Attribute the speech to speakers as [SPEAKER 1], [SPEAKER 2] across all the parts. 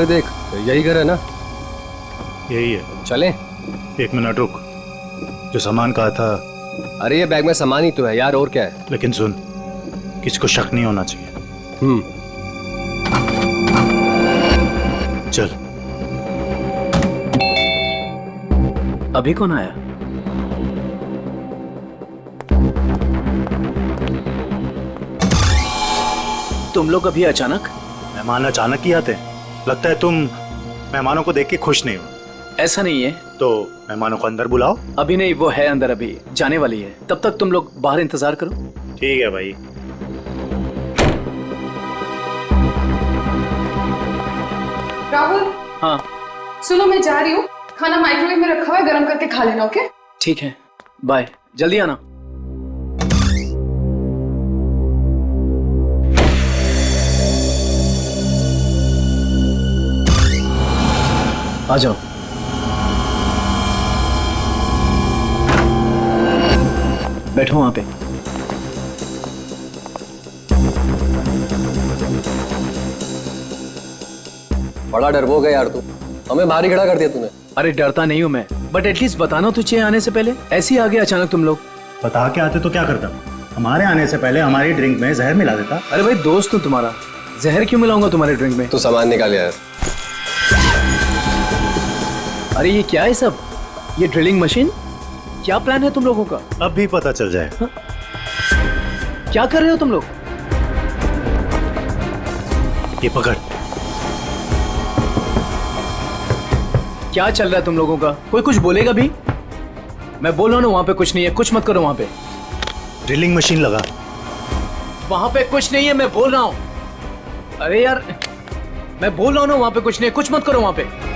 [SPEAKER 1] अरे देख, यही घर है ना?
[SPEAKER 2] यही है।
[SPEAKER 1] चलें?
[SPEAKER 2] 1 मिनट रुक, जो सामान कहा था।
[SPEAKER 1] अरे ये बैग में सामान ही तो है यार, और क्या है?
[SPEAKER 2] लेकिन सुन, किसी को शक नहीं होना चाहिए। चल।
[SPEAKER 3] अभी कौन आया? तुम लोग अभी अचानक?
[SPEAKER 2] मेहमान अचानक ही आते हैं। लगता है तुम मेहमानों को देख के खुश नहीं हो।
[SPEAKER 3] ऐसा नहीं है।
[SPEAKER 2] तो मेहमानों को अंदर बुलाओ।
[SPEAKER 3] अभी नहीं, वो है अंदर, अभी जाने वाली है। तब तक तुम लोग बाहर इंतजार करो।
[SPEAKER 2] ठीक है भाई।
[SPEAKER 4] राहुल।
[SPEAKER 3] हाँ
[SPEAKER 4] सुनो, मैं जा रही हूँ, खाना माइक्रोवेव में रखा हुआ है, गर्म करके खा लेना। ओके?
[SPEAKER 3] ठीक है, बाय, जल्दी आना। आ जाओ। बैठो वहां पे।
[SPEAKER 1] बड़ा डरपोक है यार तू, हमें बाहर ही खड़ा कर दिया तूने।
[SPEAKER 3] अरे डरता नहीं हूं मैं, बट एटलीस्ट बताना तो चाहिए आने से पहले। ऐसे ही आ गए अचानक तुम लोग।
[SPEAKER 2] बता के आते तो क्या करता? हमारे आने से पहले हमारी ड्रिंक में जहर मिला देता।
[SPEAKER 3] अरे भाई दोस्त हूं तुम्हारा, जहर क्यों मिलाऊंगा तुम्हारे ड्रिंक में?
[SPEAKER 1] तू सामान निकाल यार।
[SPEAKER 3] अरे ये क्या है सब? ये ड्रिलिंग मशीन? क्या प्लान है तुम लोगों का?
[SPEAKER 2] अब भी पता चल जाएगा।
[SPEAKER 3] क्या कर रहे हो तुम लोग?
[SPEAKER 2] ये पकड़।
[SPEAKER 3] क्या चल रहा है तुम लोगों का? कोई कुछ बोलेगा भी? मैं बोल रहा हूं ना, वहां पे कुछ नहीं है, कुछ मत करो वहां पे।
[SPEAKER 2] ड्रिलिंग मशीन लगा।
[SPEAKER 3] वहां पे कुछ नहीं है, मैं बोल रहा हूं। अरे यार, मैं बोल रहा हूं ना, वहां पे कुछ नहीं है, कुछ मत करो वहां पे।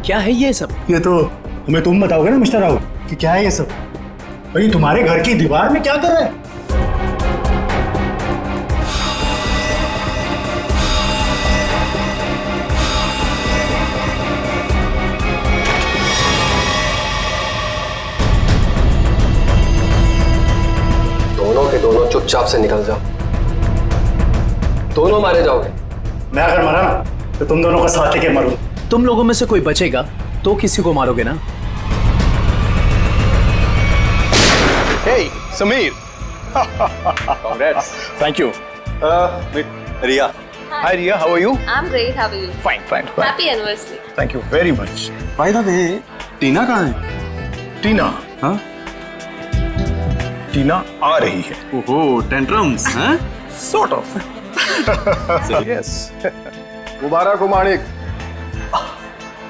[SPEAKER 3] क्या है ये सब?
[SPEAKER 2] ये तो हमें तुम बताओगे ना मिस्टर राहुल कि क्या है ये सब। भाई तुम्हारे घर की दीवार में क्या कर रहा है?
[SPEAKER 1] दोनों के दोनों चुपचाप से निकल जाओ, दोनों मारे जाओगे।
[SPEAKER 2] मैं अगर मरा ना तो तुम दोनों का साथ लेके मरूं।
[SPEAKER 3] तुम लोगों में से कोई बचेगा तो किसी को मारोगे ना?
[SPEAKER 5] Hey, Sameer. Congrats. Thank you. Ria. Hi, Ria. How are you?
[SPEAKER 6] I'm great. How are you?
[SPEAKER 5] Fine, fine, fine.
[SPEAKER 6] Happy anniversary.
[SPEAKER 5] Thank you very much.
[SPEAKER 7] By the way, टीना कहाँ है?
[SPEAKER 5] टीना.
[SPEAKER 7] हाँ?
[SPEAKER 5] टीना आ रही है.
[SPEAKER 7] ओहो, टेंट्रम्स, हाँ?
[SPEAKER 5] Sort of. Yes. मुबारक हो माणिक.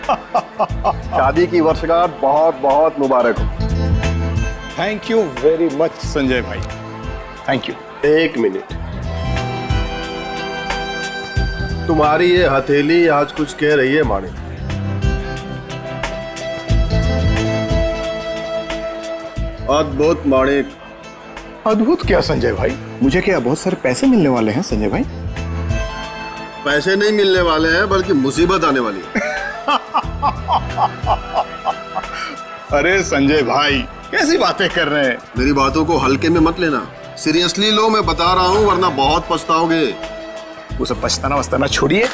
[SPEAKER 5] शादी की वर्षगांठ बहुत बहुत मुबारक हो. Thank you very much Sanjay भाई. Thank you. एक मिनट, तुम्हारी ये हथेली आज कुछ कह रही है माणिक. अद्भुत माणिक. अद्भुत क्या संजय भाई?
[SPEAKER 7] मुझे क्या बहुत सारे पैसे मिलने वाले हैं संजय भाई?
[SPEAKER 5] पैसे नहीं मिलने वाले हैं, बल्कि मुसीबत आने वाली है. अरे संजय भाई, कैसी बातें कर रहे हैं? मेरी बातों को हल्के में मत लेना, सीरियसली लो. मैं बता रहा हूँ, वरना बहुत पछताओगे. वो सब पछताना वछताना छोड़िए.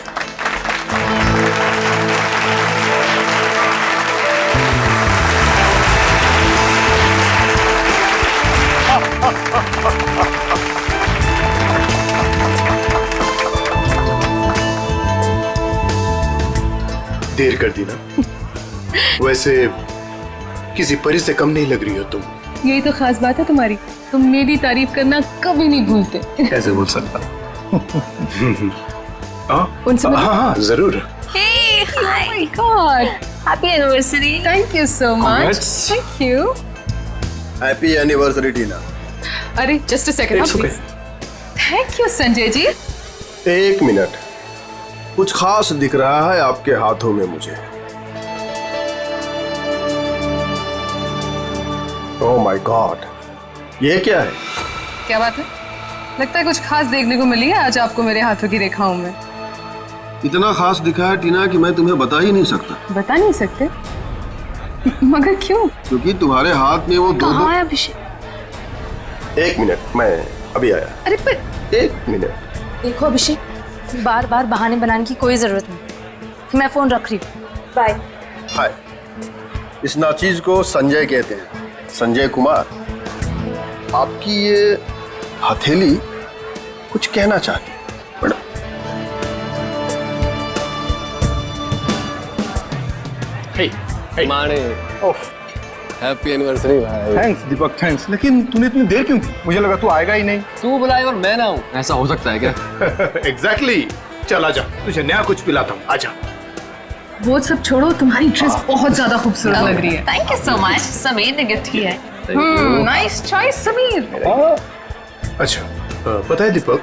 [SPEAKER 5] देर कर दी ना. वैसे किसी परी से कम नहीं लग रही हो तुम.
[SPEAKER 4] यही तो खास बात है तुम्हारी, तुम मेरी तारीफ करना कभी नहीं भूलते।
[SPEAKER 7] कैसे बोल सकता?
[SPEAKER 4] उनसे मिलो।
[SPEAKER 7] हाँ जरूर।
[SPEAKER 6] Hey, hi.
[SPEAKER 4] Oh my God.
[SPEAKER 6] Happy anniversary.
[SPEAKER 4] Thank you so much.
[SPEAKER 7] Congrats.
[SPEAKER 4] Thank you.
[SPEAKER 5] Happy anniversary Tina.
[SPEAKER 4] अरे just a second.
[SPEAKER 7] It's okay.
[SPEAKER 4] Thank you Sanjay ji.
[SPEAKER 5] एक मिनट, कुछ खास दिख रहा है आपके हाथों में मुझे। ओह माय गॉड, ये क्या है?
[SPEAKER 4] क्या बात है? लगता है कुछ खास देखने को मिली है आज आपको मेरे हाथों की रेखाओं में।
[SPEAKER 5] इतना खास दिखा है टीना कि मैं तुम्हें बता ही नहीं सकता।
[SPEAKER 4] बता नहीं सकते? मगर क्यों?
[SPEAKER 5] क्योंकि तुम्हारे हाथ में वो दो
[SPEAKER 6] कहाँ
[SPEAKER 5] दो।
[SPEAKER 6] है अभिषेक?
[SPEAKER 5] एक मिनट, मैं अभी आया।
[SPEAKER 4] अरे पर
[SPEAKER 5] एक मिनट।
[SPEAKER 6] देखो अभिषेक, बार बार बहाने बनाने की कोई जरूरत नहीं। मैं फोन रख रही हूँ। बाय।
[SPEAKER 5] हाय, इस नाचीज को संजय कहते हैं, संजय कुमार। आपकी ये हथेली कुछ कहना चाहती है मैडम।
[SPEAKER 1] माने हैप्पी एनिवर्सरी भाई।
[SPEAKER 7] थैंक्स दीपक, थैंक्स। लेकिन तूने इतनी देर क्यों की? मुझे लगा तू आएगा ही नहीं।
[SPEAKER 1] तू बुलाए और मैं ना हूँ, ऐसा हो सकता है क्या?
[SPEAKER 7] एग्जैक्टली। चल आजा, तुझे नया कुछ पिलाता हूँ, आजा।
[SPEAKER 4] वो सब छोड़ो, तुम्हारी ड्रेस बहुत ज्यादा खूबसूरत लग रही है।
[SPEAKER 6] Thank you so much. Sameer ने गिफ्ट किया है।
[SPEAKER 4] Nice choice Sameer.
[SPEAKER 7] अच्छा, पता है दीपक,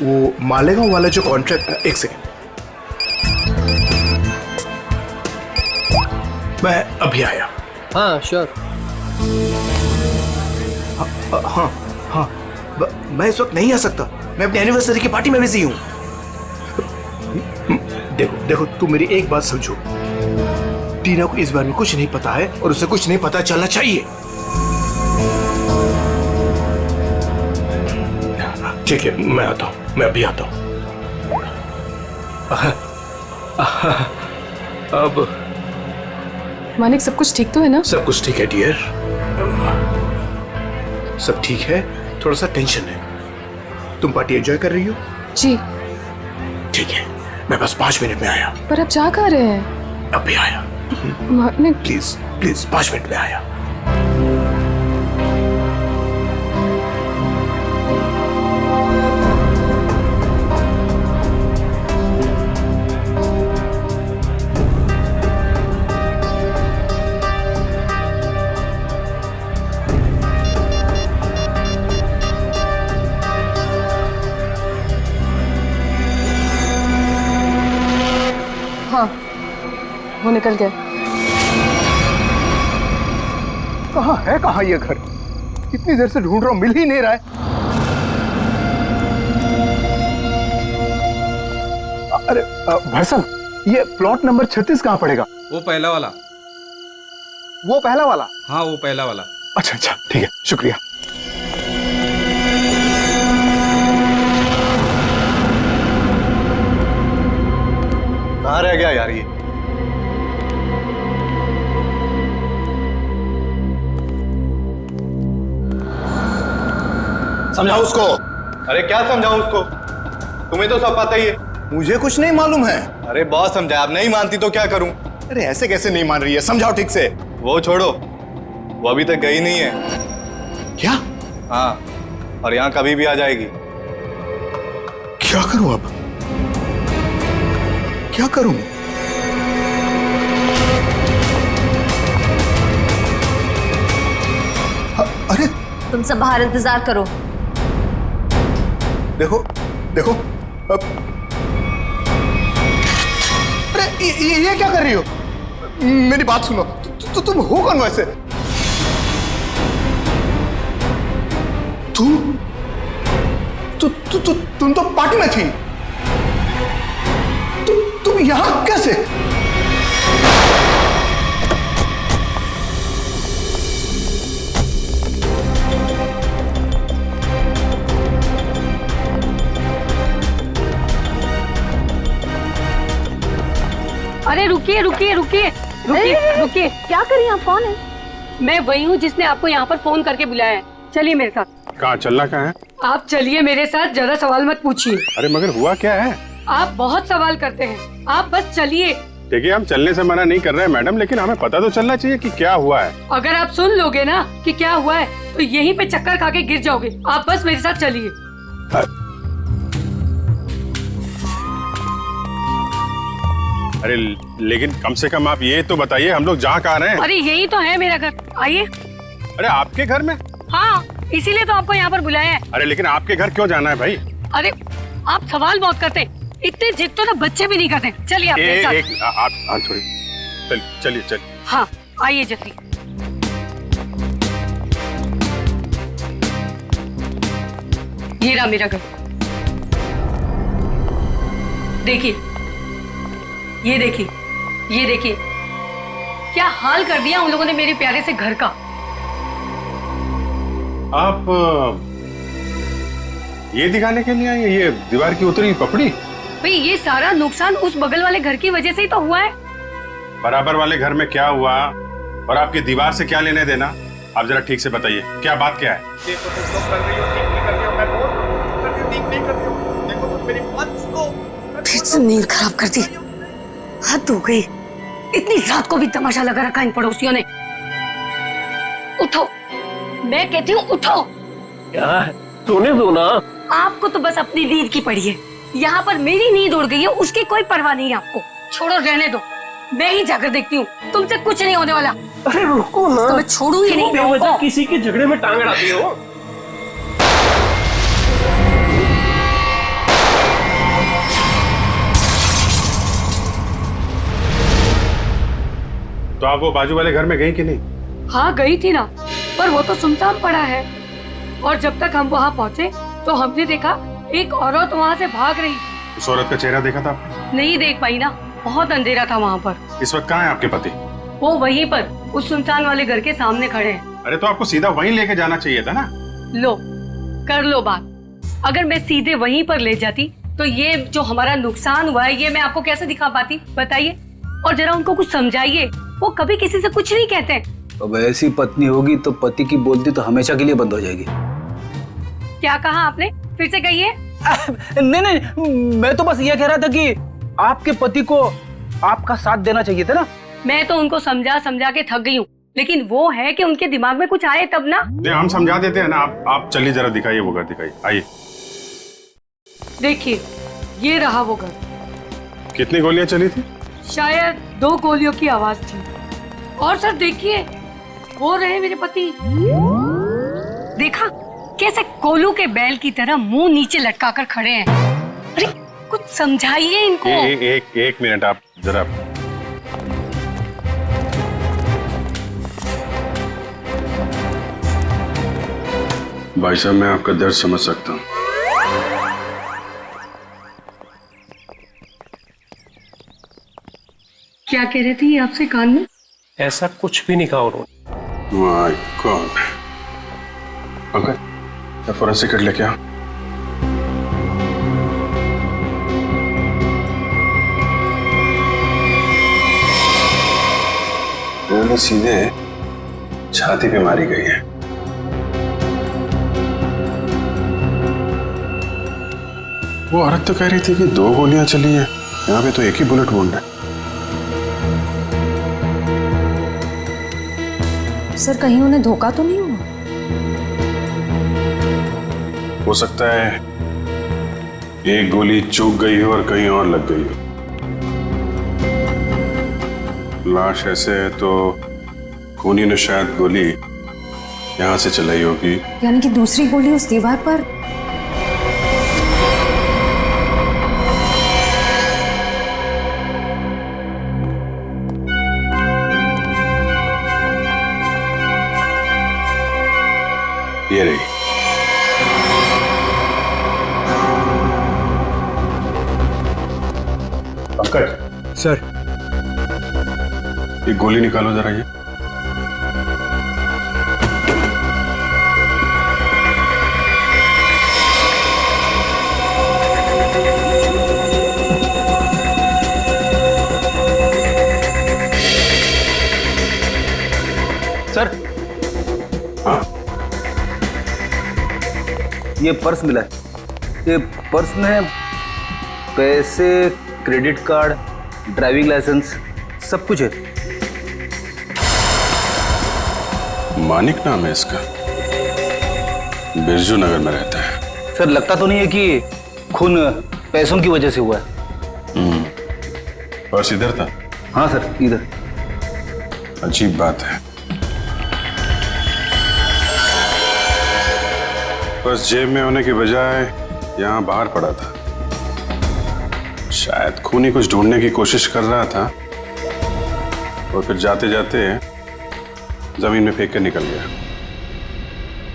[SPEAKER 7] वो मालेगांव वाला जो कॉन्ट्रैक्ट, एक सेकेंड, मैं अभी आया।
[SPEAKER 1] हाँ श्योर।
[SPEAKER 7] हाँ, मैं इस वक्त नहीं आ सकता, मैं अपनी एनिवर्सरी की पार्टी में बिजी हूँ। देखो देखो, तू मेरी एक बात समझो, टीना को इस बारे में कुछ नहीं पता है और उसे कुछ नहीं पता चलना चाहिए। ठीक है, मैं आता हूँ, मैं अभी आता हूँ। अब
[SPEAKER 4] मानिक सब कुछ ठीक तो है ना?
[SPEAKER 7] सब कुछ ठीक है डियर, सब ठीक है। थोड़ा सा टेंशन है। तुम पार्टी एंजॉय कर रही हो?
[SPEAKER 4] जी।
[SPEAKER 7] ठीक है, मैं बस 5 मिनट में आया।
[SPEAKER 4] पर अब जा कहाँ रहे हैं?
[SPEAKER 7] अभी आया।
[SPEAKER 4] मानिक
[SPEAKER 7] प्लीज प्लीज, 5 मिनट में आया।
[SPEAKER 4] हाँ, वो निकल गए।
[SPEAKER 7] कहाँ ये घर? इतनी देर से ढूंढ रहा हूँ, मिल ही नहीं रहा है। अरे भाई साहब, ये प्लॉट नंबर 36 कहाँ पड़ेगा?
[SPEAKER 8] वो पहला वाला।
[SPEAKER 7] वो पहला वाला?
[SPEAKER 8] हाँ वो पहला वाला।
[SPEAKER 7] अच्छा अच्छा, ठीक है, शुक्रिया।
[SPEAKER 2] कहाँ रह गया यार ये?
[SPEAKER 5] समझाओ उसको।
[SPEAKER 9] अरे क्या समझाऊं उसको? तुम्हें तो सब पता ही है।
[SPEAKER 7] मुझे कुछ नहीं मालूम है।
[SPEAKER 9] अरे बहुत समझाया, अब नहीं मानती तो क्या करूं?
[SPEAKER 7] अरे ऐसे कैसे नहीं मान रही है? समझाओ ठीक से।
[SPEAKER 9] वो छोड़ो, वो अभी तक गई नहीं है।
[SPEAKER 7] क्या?
[SPEAKER 9] हाँ, और यहाँ कभी भी आ जाएगी।
[SPEAKER 7] क्या करूं अब? क्या करूं? अरे
[SPEAKER 6] तुम सब बाहर इंतजार करो।
[SPEAKER 7] देखो देखो, अब अरे ये क्या कर रही हो? मेरी बात सुनो, तुम हो कौन वैसे? तुम तो पार्टी में थी। तुम यहां कैसे?
[SPEAKER 10] अरे रुकिए रुकिए रुकिए रुकिए रुकिए।
[SPEAKER 6] क्या कर रही हैं आप? कौन है?
[SPEAKER 10] मैं वही हूँ जिसने आपको यहाँ पर फोन करके बुलाया है। चलिए मेरे साथ।
[SPEAKER 7] कहाँ चलना? कहाँ है?
[SPEAKER 10] आप चलिए मेरे साथ, ज्यादा सवाल मत पूछिए।
[SPEAKER 7] अरे मगर हुआ क्या है?
[SPEAKER 10] आप बहुत सवाल करते हैं, आप बस चलिए।
[SPEAKER 9] देखिए हम चलने से मना नहीं कर रहे हैं मैडम, लेकिन हमें पता तो चलना चाहिए कि क्या हुआ है।
[SPEAKER 10] अगर आप सुन लोगे ना कि क्या हुआ है तो यहीं पे चक्कर खा के गिर जाओगे। आप बस मेरे साथ चलिए।
[SPEAKER 9] अरे लेकिन कम से कम आप ये तो बताइए हम लोग जा कहाँ रहे हैं?
[SPEAKER 10] अरे यही तो है मेरा घर, आइए।
[SPEAKER 9] अरे आपके घर में?
[SPEAKER 10] हाँ, इसीलिए तो आपको यहाँ पर बुलाया है।
[SPEAKER 9] अरे लेकिन आपके घर क्यों जाना है भाई?
[SPEAKER 10] अरे आप सवाल बहुत करते हैं, इतने जिद तो ना बच्चे भी नहीं करते। चलिए आप मेरे साथ।
[SPEAKER 9] आप थोड़ी चलिए।
[SPEAKER 10] हाँ आइए जल्दी। ये रहा मेरा घर, देखिए, ये देखिए, ये देखिए, क्या हाल कर दिया उन लोगों ने मेरे प्यारे से घर का।
[SPEAKER 9] आप ये दिखाने के लिए आए हैं, ये दीवार की उतरी पपड़ी?
[SPEAKER 10] भाई ये सारा नुकसान उस बगल वाले घर की वजह से ही तो हुआ है।
[SPEAKER 9] बराबर वाले घर में क्या हुआ और आपकी दीवार से क्या लेने देना? आप जरा ठीक से बताइए, क्या बात क्या है?
[SPEAKER 10] फिर से नींद खराब कर दी, हद हो गई। इतनी रात को भी तमाशा लगा रखा इन पड़ोसियों ने। उठो, मैं कहती हूँ उठो।
[SPEAKER 1] क्या है? सोने दो ना।
[SPEAKER 10] आपको तो बस अपनी नींद की पड़ी है, यहाँ पर मेरी नींद उड़ गई है, उसकी कोई परवाह नहीं है आपको। छोड़ो, रहने दो, मैं ही जाकर देखती हूँ, तुमसे कुछ नहीं होने वाला।
[SPEAKER 1] अरे रुको ना,
[SPEAKER 10] तो मैं छोड़ूंगी नहीं।
[SPEAKER 1] बेवजह किसी के झगड़े में टांग अड़ाती हो।
[SPEAKER 9] तो आप वो बाजू वाले घर में गई कि नहीं?
[SPEAKER 10] हाँ गई थी ना, पर वो तो सुनसान पड़ा है। और जब तक हम वहाँ पहुँचे तो हमने देखा एक औरत वहाँ से भाग रही।
[SPEAKER 9] उस औरत का चेहरा देखा था आपने?
[SPEAKER 10] नहीं देख पाई ना, बहुत अंधेरा था वहाँ पर।
[SPEAKER 9] इस वक्त कहाँ है आपके पति?
[SPEAKER 10] वो वहीं पर उस सुनसान वाले घर के सामने खड़े हैं।
[SPEAKER 9] अरे तो आपको सीधा वहीं लेके जाना चाहिए था ना।
[SPEAKER 10] लो, कर लो बात। अगर मैं सीधे वहीं पर ले जाती तो ये जो हमारा नुकसान हुआ है ये मैं आपको कैसे दिखा पाती, बताइए। और जरा उनको कुछ समझाइए, वो कभी किसी से कुछ नहीं कहते।
[SPEAKER 8] अब ऐसी पत्नी होगी तो पति की बोलती तो हमेशा के लिए बंद हो जाएगी।
[SPEAKER 10] क्या कहा आपने, फिर से कहिए।
[SPEAKER 8] नहीं, मैं तो बस ये कह रहा था कि आपके पति को आपका साथ देना चाहिए था ना।
[SPEAKER 10] मैं तो उनको समझा समझा के थक गई हूँ, लेकिन वो है कि उनके दिमाग में कुछ आए तब ना।
[SPEAKER 9] नहीं, हम समझा देते हैं ना। आप चलिए जरा दिखाइए वो घर, दिखाइए, आइए।
[SPEAKER 10] देखिए, ये रहा वो घर।
[SPEAKER 9] कितनी गोलियां चली थी?
[SPEAKER 10] शायद 2 गोलियों की आवाज थी। और सर देखिए, वो रहे मेरे पति। देखा कैसे कोलू के बैल की तरह मुंह नीचे लटका कर खड़े हैं। अरे कुछ समझाइए इनको।
[SPEAKER 9] एक मिनट, आप जरा। भाई साहब, मैं आपका दर्द समझ सकता हूँ।
[SPEAKER 10] क्या कह रहे थे ये आपसे कान में?
[SPEAKER 1] ऐसा कुछ भी नहीं कहा उन्होंने।
[SPEAKER 9] My God. Uncle, forensic kit लेके आओ। गोली सीधे छाती पे मारी गई है। वो औरत तो कह रही थी कि 2 गोलियां चली हैं, यहाँ पे तो एक ही बुलेट वुंड है।
[SPEAKER 6] सर कहीं उन्हें धोखा तो नहीं हुआ?
[SPEAKER 9] हो सकता है एक गोली चूक गई हो और कहीं और लग गई हो। लाश ऐसे है तो खूनी ने शायद गोली यहां से चलाई होगी।
[SPEAKER 6] यानी कि दूसरी गोली उस दीवार पर।
[SPEAKER 9] ये रही। पंकज
[SPEAKER 2] सर,
[SPEAKER 9] ये गोली निकालो जरा। ये
[SPEAKER 8] सर,
[SPEAKER 9] हाँ,
[SPEAKER 8] ये पर्स मिला है। ये पर्स में पैसे, क्रेडिट कार्ड ड्राइविंग लाइसेंस, सब कुछ है।
[SPEAKER 9] मानिक नाम है इसका, बिरजू नगर में रहता है।
[SPEAKER 8] सर लगता तो नहीं है कि खून पैसों की वजह से हुआ है।
[SPEAKER 9] पर्स इधर था?
[SPEAKER 8] हाँ सर, इधर।
[SPEAKER 9] अजीब बात है, पर्स जेब में होने की बजाय यहाँ बाहर पड़ा था। शायद खूनी कुछ ढूंढने की कोशिश कर रहा था और फिर जाते जाते जमीन में फेंक कर निकल गया।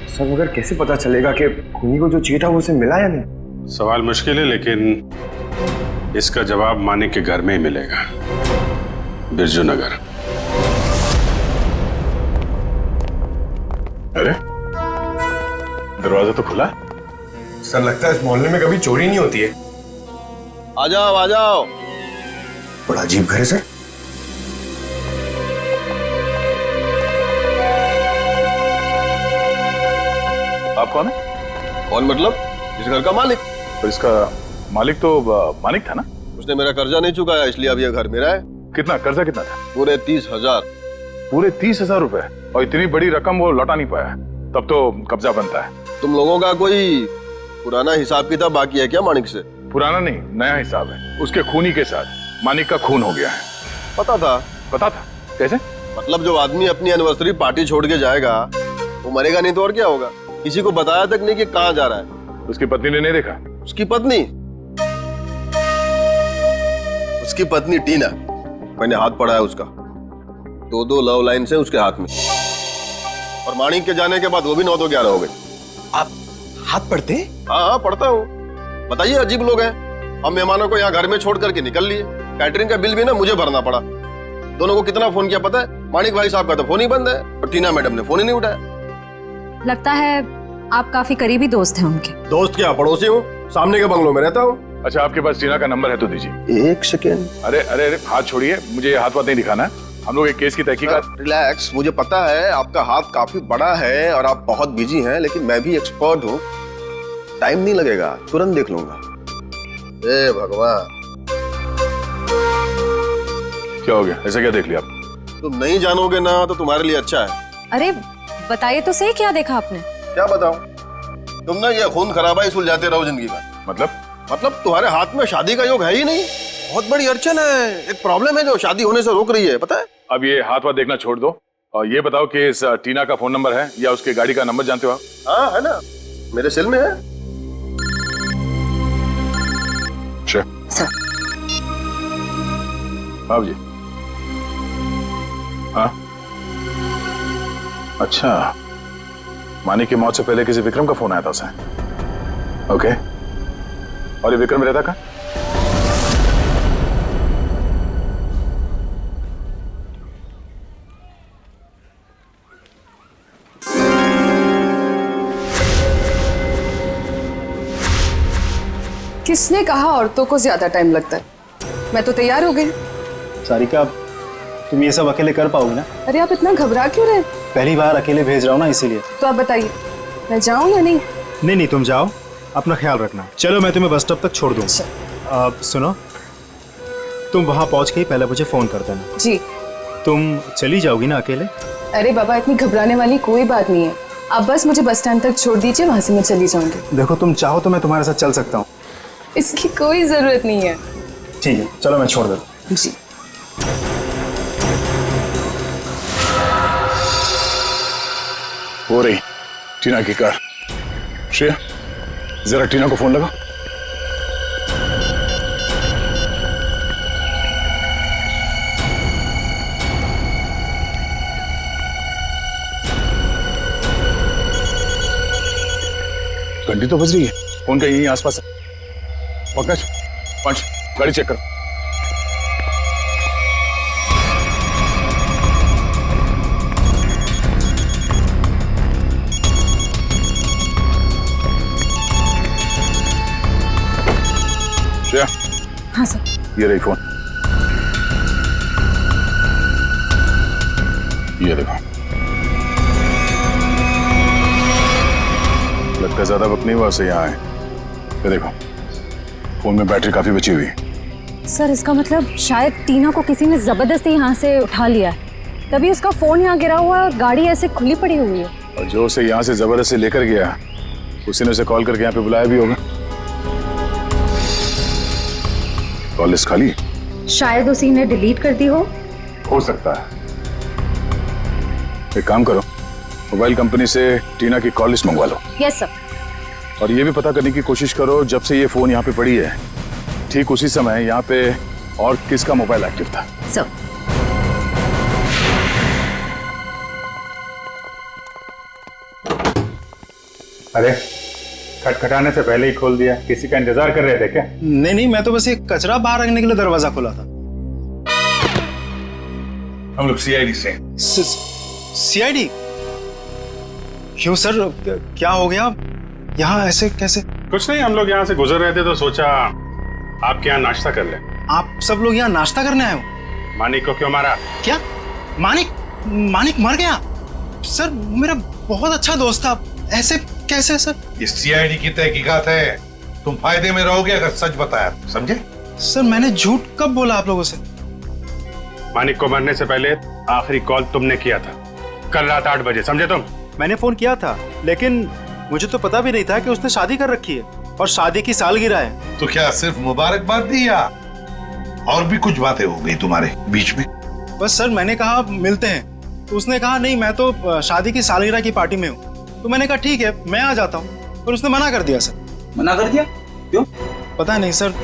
[SPEAKER 7] सर मगर कैसे पता चलेगा कि खूनी को जो चाहिए था वो उसे मिला या नहीं?
[SPEAKER 9] सवाल मुश्किल है, लेकिन इसका जवाब मानिक के घर में ही मिलेगा, बिरजू नगर।
[SPEAKER 7] अरे दरवाजा तो खुला। सर लगता है इस मोहल्ले में कभी चोरी नहीं होती है।
[SPEAKER 5] आ जाओ आ जाओ।
[SPEAKER 7] बड़ा अजीब घर है सर।
[SPEAKER 11] आप कौन है?
[SPEAKER 5] कौन मतलब? इस घर का मालिक।
[SPEAKER 11] तो इसका मालिक तो मानिक था ना?
[SPEAKER 5] उसने मेरा कर्जा नहीं चुकाया, इसलिए अब यह घर मेरा है।
[SPEAKER 11] कितना कर्जा कितना था?
[SPEAKER 5] पूरे 30,000।
[SPEAKER 11] पूरे 30,000 रुपए? और इतनी बड़ी रकम वो लौटा नहीं पाया, तब तो कब्जा बनता है।
[SPEAKER 5] तुम लोगों का कोई पुराना हिसाब किताब बाकी है क्या मानिक से?
[SPEAKER 11] पुराना नहीं, नया हिसाब है। उसके खूनी के साथ मानिक का खून हो गया है।
[SPEAKER 5] पता था?
[SPEAKER 11] पता था? कैसे?
[SPEAKER 5] मतलब जो आदमी अपनी एनिवर्सरी पार्टी छोड़ के जाएगा वो मरेगा नहीं तो और क्या होगा? किसी को बताया तक नहीं कि कहाँ जा रहा है।
[SPEAKER 11] उसकी पत्नी ने नहीं देखा?
[SPEAKER 5] उसकी पत्नी? उसकी पत्नी टीना, मैंने हाथ पढ़ा है उसका। 2 लव लाइन से उसके हाथ में, और मानिक के जाने के बाद वो भी 9-11 हो गई।
[SPEAKER 7] आप हाथ पढ़ते?
[SPEAKER 5] हाँ पढ़ता हूँ। बताइए, अजीब लोग हैं। हम मेहमानों को यहाँ घर में छोड़ करके निकल लिए। कैटरिंग का बिल भी ना मुझे भरना पड़ा। दोनों को कितना फोन किया पता है? मानिक भाई साहब का तो फोन ही बंद है और टीना मैडम ने फोन ही नहीं उठाया।
[SPEAKER 6] लगता है आप काफी करीबी दोस्त हैं उनके।
[SPEAKER 5] दोस्त क्या, पड़ोसी हूँ, सामने के बंगलों में रहता हूँ।
[SPEAKER 11] अच्छा, आपके पास टीना का नंबर है तो दीजिए।
[SPEAKER 5] 1 सेकेंड।
[SPEAKER 11] अरे अरे अरे, हाथ छोड़िए, मुझे ये हाथ नहीं दिखाना है। हम लोग एक केस की तहकीकात।
[SPEAKER 5] रिलैक्स, मुझे पता है आपका हाथ काफी बड़ा है और आप बहुत बिजी हैं, लेकिन मैं भी एक्सपर्ट हूँ। टाइम नहीं लगेगा, तुरंत देख लूंगा। ए भगवान,
[SPEAKER 11] क्या हो गया? ऐसा क्या देख लिया आप?
[SPEAKER 5] तुम नहीं जानोगे ना तो तुम्हारे लिए अच्छा है।
[SPEAKER 6] अरे बताइए तो सही, क्या देखा आपने?
[SPEAKER 5] क्या बताऊं? तुम ना ये खून खराबा ही सुलझाते रहो जिंदगी में। मतलब तुम्हारे हाथ में शादी का योग है ही नहीं। बहुत बड़ी अड़चन है, एक प्रॉब्लम है जो शादी होने से रोक रही है, पता है?
[SPEAKER 11] अब ये हाथ देखना छोड़ दो और ये बताओ कि इस टीना का फोन नंबर है या उसके गाड़ी का नंबर जानते हो आप?
[SPEAKER 5] हाँ है ना, मेरे सेल में है।
[SPEAKER 6] सर।
[SPEAKER 11] हाँ जी। हाँ अच्छा, मानिक की मौत से पहले किसी विक्रम का फोन आया था उसे। ओके, और ये विक्रम रहता कहाँ?
[SPEAKER 4] किसने कहा औरतों को ज्यादा टाइम लगता है? मैं तो तैयार हो गई।
[SPEAKER 2] सारिका, तुम ये सब अकेले कर पाओगे ना?
[SPEAKER 4] अरे आप इतना घबरा क्यों रहे?
[SPEAKER 2] पहली बार अकेले भेज रहा हूँ ना, इसीलिए।
[SPEAKER 4] तो आप बताइए, मैं जाऊं या नहीं?
[SPEAKER 2] नहीं, तुम जाओ, अपना ख्याल रखना। चलो मैं तुम्हें बस स्टॉप तक छोड़ दूँ। सुनो, तुम वहाँ पहुँच के ही पहले मुझे फोन कर देना।
[SPEAKER 4] जी।
[SPEAKER 2] तुम चली जाओगी ना अकेले?
[SPEAKER 4] अरे बाबा, इतनी घबराने वाली कोई बात नहीं है। आप बस मुझे बस स्टैंड तक छोड़ दीजिए, वहां से मैं चली जाऊंगी।
[SPEAKER 2] देखो, तुम चाहो तो मैं तुम्हारे साथ चल सकता हूँ।
[SPEAKER 4] इसकी कोई जरूरत नहीं है।
[SPEAKER 2] ठीक है, चलो मैं छोड़ देता हूँ।
[SPEAKER 4] जी।
[SPEAKER 11] हो रही टीना की कार। श्रेया, जरा टीना को फोन लगा। घंटी तो बज रही है, फोन का यहीं आसपास है। पंकज, पंच, गाड़ी चेक करो। श्रेया।
[SPEAKER 6] हाँ सर।
[SPEAKER 11] ये रही फोन। ये देखो, लगता है ज्यादा वक्त नहीं हुआ उसे यहाँ आए। ये देखो, फोन में बैटरी काफी बची हुई है।
[SPEAKER 6] सर इसका मतलब शायद टीना को किसी ने जबरदस्ती यहाँ से उठा लिया है, तभी उसका फोन यहाँ गिरा हुआ है और गाड़ी ऐसे खुली पड़ी हुई है।
[SPEAKER 11] और जो उसे यहाँ से जबरदस्ती लेकर गया उसी ने उसे कॉल करके यहाँ पे बुलाया भी होगा। कॉल लिस्ट खाली?
[SPEAKER 6] शायद उसी ने डिलीट कर दी हो
[SPEAKER 11] सकता है। एक काम करो, मोबाइल कंपनी से टीना की कॉल लिस्ट मंगवा लो।
[SPEAKER 6] Yes sir.
[SPEAKER 11] और ये भी पता करने की कोशिश करो जब से ये फोन यहाँ पे पड़ी है ठीक उसी समय यहाँ पे और किसका मोबाइल एक्टिव था।
[SPEAKER 6] सर।
[SPEAKER 9] अरे खटखटाने से पहले ही खोल दिया, किसी का इंतजार कर रहे थे क्या?
[SPEAKER 2] नहीं नहीं, मैं तो बस एक कचरा बाहर रखने के लिए दरवाजा खोला था।
[SPEAKER 9] हम लोग सीआईडी से।
[SPEAKER 2] सीआईडी? क्यों सर, क्या हो गया? यहाँ ऐसे कैसे?
[SPEAKER 9] कुछ नहीं, हम लोग यहाँ से गुजर रहे थे तो सोचा आपके यहाँ नाश्ता कर ले।
[SPEAKER 2] आप सब लोग यहाँ नाश्ता करने आए हो?
[SPEAKER 9] मानिक को क्यों मारा?
[SPEAKER 2] क्या मानिक? मानिक मर गया? सर मेरा बहुत अच्छा दोस्त था, ऐसे कैसे सर?
[SPEAKER 7] ये सीआईडी की तहकीकात है, तुम फायदे में रहोगे अगर सच बताया, समझे?
[SPEAKER 2] सर मैंने झूठ कब बोला आप लोगों से?
[SPEAKER 9] मानिक को मरने से पहले आखिरी कॉल तुमने किया था कल रात 8 बजे, समझे तुम?
[SPEAKER 2] मैंने फोन किया था, लेकिन मुझे तो पता भी नहीं था कि उसने शादी कर रखी है और शादी की सालगिरह है।
[SPEAKER 7] तो क्या सिर्फ मुबारकबाद दी या और भी कुछ बातें हो गई तुम्हारे बीच में?
[SPEAKER 2] बस सर मैंने कहा मिलते हैं, तो उसने कहा नहीं मैं तो शादी की सालगिरह की पार्टी में हूँ। तो मैंने कहा ठीक है मैं आ जाता हूँ, पर उसने मना कर दिया सर।
[SPEAKER 8] मना कर दिया? क्यों?
[SPEAKER 2] पता नहीं सर,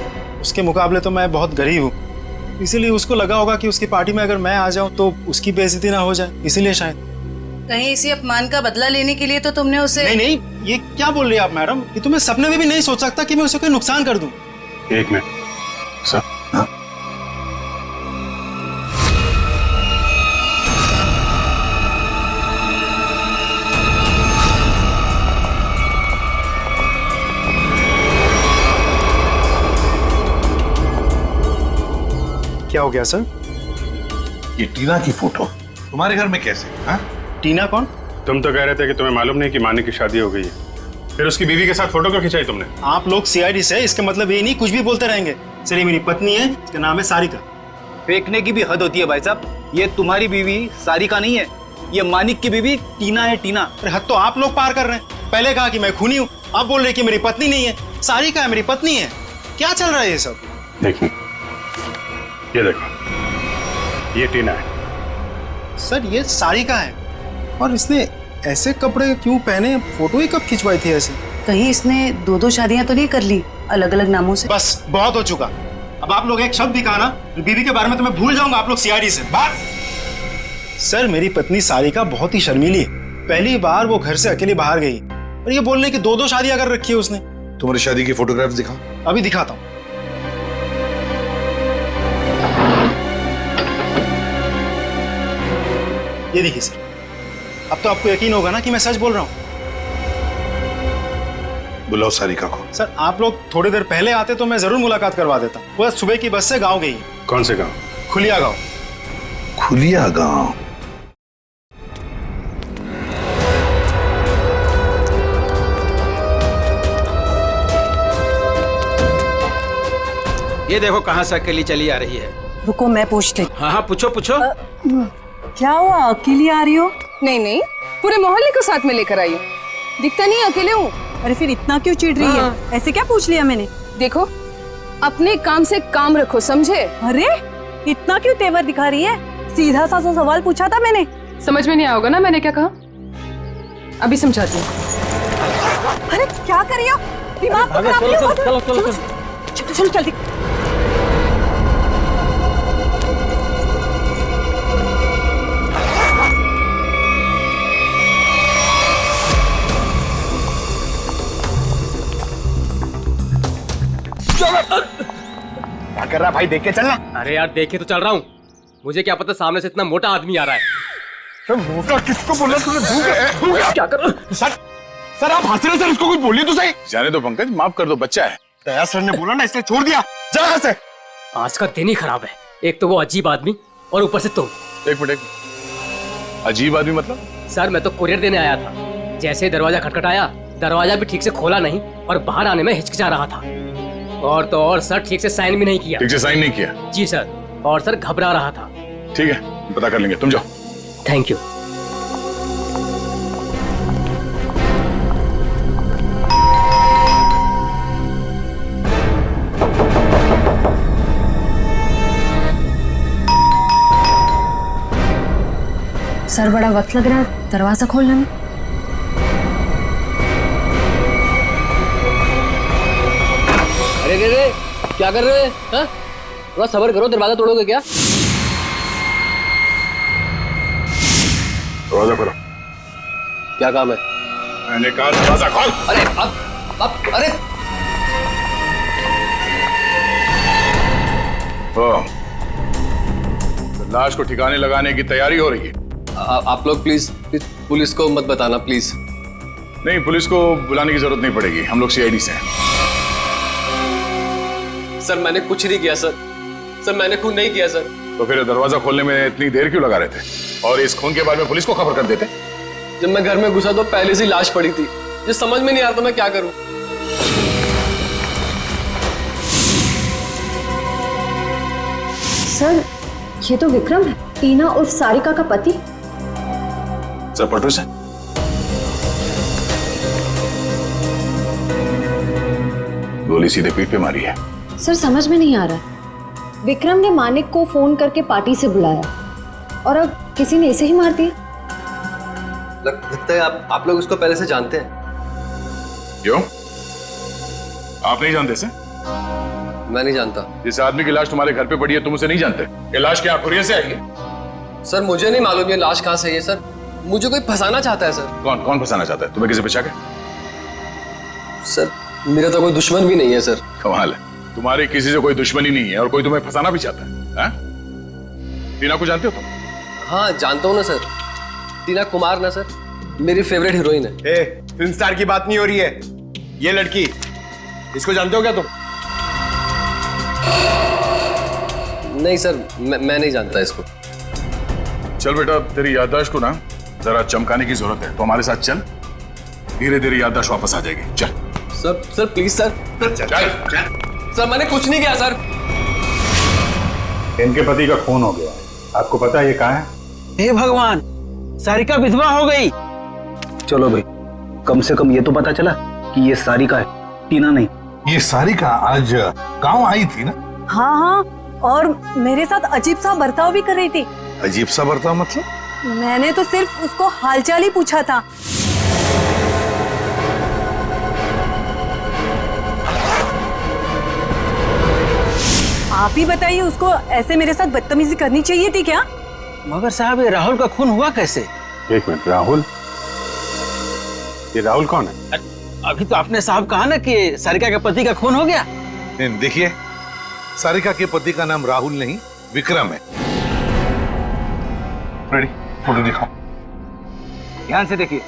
[SPEAKER 2] उसके मुकाबले तो मैं बहुत गरीब हूँ, इसीलिए उसको लगा होगा कि उसकी पार्टी में अगर मैं आ जाऊँ तो उसकी बेइज्जती ना हो जाए, इसीलिए शायद।
[SPEAKER 12] कहीं इसी अपमान का बदला लेने के लिए तो तुमने उसे?
[SPEAKER 2] नहीं नहीं, ये क्या बोल रही है आप मैडम? ये तो मैं सपने में भी नहीं सोच सकता कि मैं उसे कोई नुकसान कर दूं।
[SPEAKER 9] एक मिनट सर। हाँ?
[SPEAKER 2] क्या हो गया सर?
[SPEAKER 7] ये टीना की फोटो तुम्हारे घर में कैसे? हाँ?
[SPEAKER 2] टीना कौन?
[SPEAKER 9] तुम तो कह रहे थे कि तुम्हें मालूम नहीं कि मानिक की शादी हो गई है, फिर उसकी बीवी के साथ फोटो क्यों खिंचाई तुमने?
[SPEAKER 2] आप लोग सीआईडी से, इसका मतलब ये नहीं कुछ भी बोलते रहेंगे। सर ये मेरी पत्नी है, इसका नाम है सारिका।
[SPEAKER 8] फेंकने की भी हद होती है भाई साहब, ये तुम्हारी बीवी सारिका नहीं है, ये मानिक की बीवी टीना है। टीना?
[SPEAKER 2] अरे हद तो आप लोग पार कर रहे हैं। पहले कहा कि मैं खूनी हूँ, आप बोल रहे कि मेरी पत्नी नहीं है, सारिका है मेरी पत्नी है। क्या चल रहा है ये सब?
[SPEAKER 9] देखिए ये देखो, ये टीना है।
[SPEAKER 2] सर ये सारिका है, और इसने ऐसे कपड़े क्यों पहने? फोटो ही कब खिंचवाई थी ऐसे?
[SPEAKER 12] कहीं इसने दो शादियां तो नहीं कर ली अलग अलग नामों से?
[SPEAKER 2] बस बहुत हो चुका। अब आप लोग एक शब्द भी कहा ना बीवी के बारे में तो मैं भूल जाऊंगा आप लोग सीआईडी से। बस। सर मेरी पत्नी सारिका बहुत ही शर्मीली है, पहली बार वो घर से अकेली बाहर गई और ये बोलने की 2 शादियां कर रखी है उसने।
[SPEAKER 7] तुम्हारी शादी की फोटोग्राफ्स दिखाओ।
[SPEAKER 2] अभी दिखाता हूँ। ये देखिए सर, अब तो आपको यकीन होगा ना कि मैं सच बोल रहा हूँ।
[SPEAKER 7] बुलाओ सारिका को।
[SPEAKER 2] सर आप लोग थोड़ी देर पहले आते तो मैं जरूर मुलाकात करवा देता। वो सुबह की बस से गांव गई।
[SPEAKER 9] कौन से गांव?
[SPEAKER 2] खुलिया गांव।
[SPEAKER 7] खुलिया गांव?
[SPEAKER 3] ये देखो कहाँ से अकेली चली आ रही है।
[SPEAKER 12] रुको मैं पूछती।
[SPEAKER 3] हाँ हाँ पूछो पूछो।
[SPEAKER 12] क्या हुआ, अकेली आ रही हो?
[SPEAKER 4] नहीं नहीं, पूरे मोहल्ले को साथ में लेकर आई हूँ। दिखता नहीं अकेले हूँ।
[SPEAKER 12] अरे फिर इतना क्यों चिढ़ रही है? ऐसे क्या पूछ लिया मैंने?
[SPEAKER 4] देखो अपने काम से काम रखो, समझे?
[SPEAKER 12] अरे इतना क्यों तेवर दिखा रही है? सीधा सा सवाल पूछा था मैंने।
[SPEAKER 4] समझ में नहीं आओगे ना मैंने क्या कहा? अभी समझाती हूँ।
[SPEAKER 12] अरे क्या कर रही हो? दिमाग को खराब नहीं हो? चलो चलो चलो जल्दी।
[SPEAKER 8] क्या कर रहा भाई, देख के चलना।
[SPEAKER 1] अरे यार देखे तो चल रहा हूँ, मुझे क्या पता सामने से इतना मोटा आदमी आ रहा है।
[SPEAKER 7] मोटा किसको बोला तूने?
[SPEAKER 1] क्या कर रहा हूँ?
[SPEAKER 7] सर आप हंस रहे, सर उसको कुछ बोलिए तो सही।
[SPEAKER 11] जाने दो पंकज, माफ कर दो, बच्चा है।
[SPEAKER 7] दया सर ने बोला ना इसलिए छोड़ दिया। जा यहाँ से।
[SPEAKER 1] आज का दिन ही खराब है, एक तो वो अजीब आदमी और ऊपर से तुम।
[SPEAKER 11] एक मिनट, अजीब आदमी मतलब?
[SPEAKER 1] सर मैं तो कुरियर देने आया था, जैसे दरवाजा खटखटाया दरवाजा भी ठीक से खोला नहीं और बाहर आने में हिचकिचा रहा था। और तो और सर ठीक से साइन भी नहीं किया।
[SPEAKER 11] ठीक से साइन नहीं किया?
[SPEAKER 1] जी सर, और सर घबरा रहा था।
[SPEAKER 11] ठीक है, पता कर लेंगे, तुम जाओ।
[SPEAKER 1] Thank you.
[SPEAKER 6] सर बड़ा वक्त लग रहा है दरवाजा खोलने में।
[SPEAKER 1] अरे क्या कर रहे हैं? थोड़ा सब्र करो, दरवाजा तोड़ोगे क्या?
[SPEAKER 11] दरवाजा खोलो।
[SPEAKER 1] क्या काम है?
[SPEAKER 11] मैंने कहा दरवाजा खोल।
[SPEAKER 1] अरे अब अरे
[SPEAKER 11] तो लाश को ठिकाने लगाने की तैयारी हो रही है।
[SPEAKER 1] आप लोग प्लीज पुलिस को मत बताना प्लीज।
[SPEAKER 11] नहीं, पुलिस को बुलाने की जरूरत नहीं पड़ेगी, हम लोग सीआईडी से हैं।
[SPEAKER 1] सर मैंने कुछ नहीं किया सर। सर मैंने खून नहीं किया सर।
[SPEAKER 11] तो फिर दरवाजा खोलने में इतनी देर क्यों लगा रहे थे? और इस खून के बारे में पुलिस को खबर कर देते?
[SPEAKER 1] जब मैं घर में घुसा तो पहले से लाश पड़ी थी। ये समझ में नहीं आ रहा था मैं क्या करूं।
[SPEAKER 6] सर ये तो विक्रम है, टीना उर्फ सारिका का पति।
[SPEAKER 11] सर पटो से गोली सीधे पीठ पे मारी है।
[SPEAKER 6] सर समझ में नहीं आ रहा, विक्रम ने मानिक को फोन करके पार्टी से बुलाया और अब किसी ने इसे ही मार दिया।
[SPEAKER 1] लगता है आप लोग उसको पहले से जानते हैं।
[SPEAKER 11] क्यों? आप नहीं जानते से?
[SPEAKER 1] मैं नहीं जानता।
[SPEAKER 11] जिस आदमी की लाश तुम्हारे घर पे पड़ी है तुम उसे नहीं जानते? ये लाश क्या कुरियर से आई है?
[SPEAKER 1] सर मुझे नहीं मालूम ये लाश कहाँ से आई है सर। मुझे कोई फंसाना चाहता है सर।
[SPEAKER 11] कौन फंसाना चाहता है? तुम्हें किसी बचा के?
[SPEAKER 1] सर मेरा तो कोई दुश्मन भी नहीं है सर।
[SPEAKER 11] कमाल है, तुम्हारी किसी से कोई दुश्मनी नहीं है और कोई तुम्हें फंसाना भी चाहता है। टीना को जानते हो तुम?
[SPEAKER 1] हाँ जानता हूँ ना सर। टीना कुमार ना सर, मेरी फेवरेट हीरोइन है।
[SPEAKER 2] फिल्म स्टार की बात नहीं हो रही है, ये लड़की, इसको जानते हो क्या तुम?
[SPEAKER 1] नहीं सर, मैं नहीं जानता इसको।
[SPEAKER 11] चल बेटा, तेरी याददाश्त को ना जरा चमकाने की जरूरत है, तो हमारे साथ चल, धीरे धीरे याददाश्त वापस आ जाएगी। चल
[SPEAKER 1] सर प्लीज सर।
[SPEAKER 11] चल।
[SPEAKER 1] सर मैंने कुछ नहीं किया सर।
[SPEAKER 9] इनके पति का खून हो गया, आपको पता है ये कहाँ है?
[SPEAKER 8] हे भगवान, सारिका विधवा हो गई।
[SPEAKER 3] चलो भाई, कम से कम ये तो पता चला कि ये सारिका है, टीना नहीं।
[SPEAKER 7] ये सारिका आज गांव आई थी ना?
[SPEAKER 12] हाँ हाँ, और मेरे साथ अजीब सा बर्ताव भी कर रही थी।
[SPEAKER 7] अजीब सा बर्ताव मतलब?
[SPEAKER 12] मैंने तो सिर्फ उसको हालचाल ही पूछा था। आप ही बताइए, उसको ऐसे मेरे साथ बदतमीजी करनी चाहिए थी क्या?
[SPEAKER 8] मगर साहब, ये राहुल का खून हुआ कैसे?
[SPEAKER 9] एक मिनट, राहुल? ये राहुल कौन है?
[SPEAKER 8] अभी तो आपने साहब कहा ना कि सारिका के पति का खून हो गया।
[SPEAKER 7] देखिए, सारिका के पति का नाम राहुल नहीं विक्रम है। रेडी, फोटो दिखाओ।
[SPEAKER 8] ध्यान से देखिए।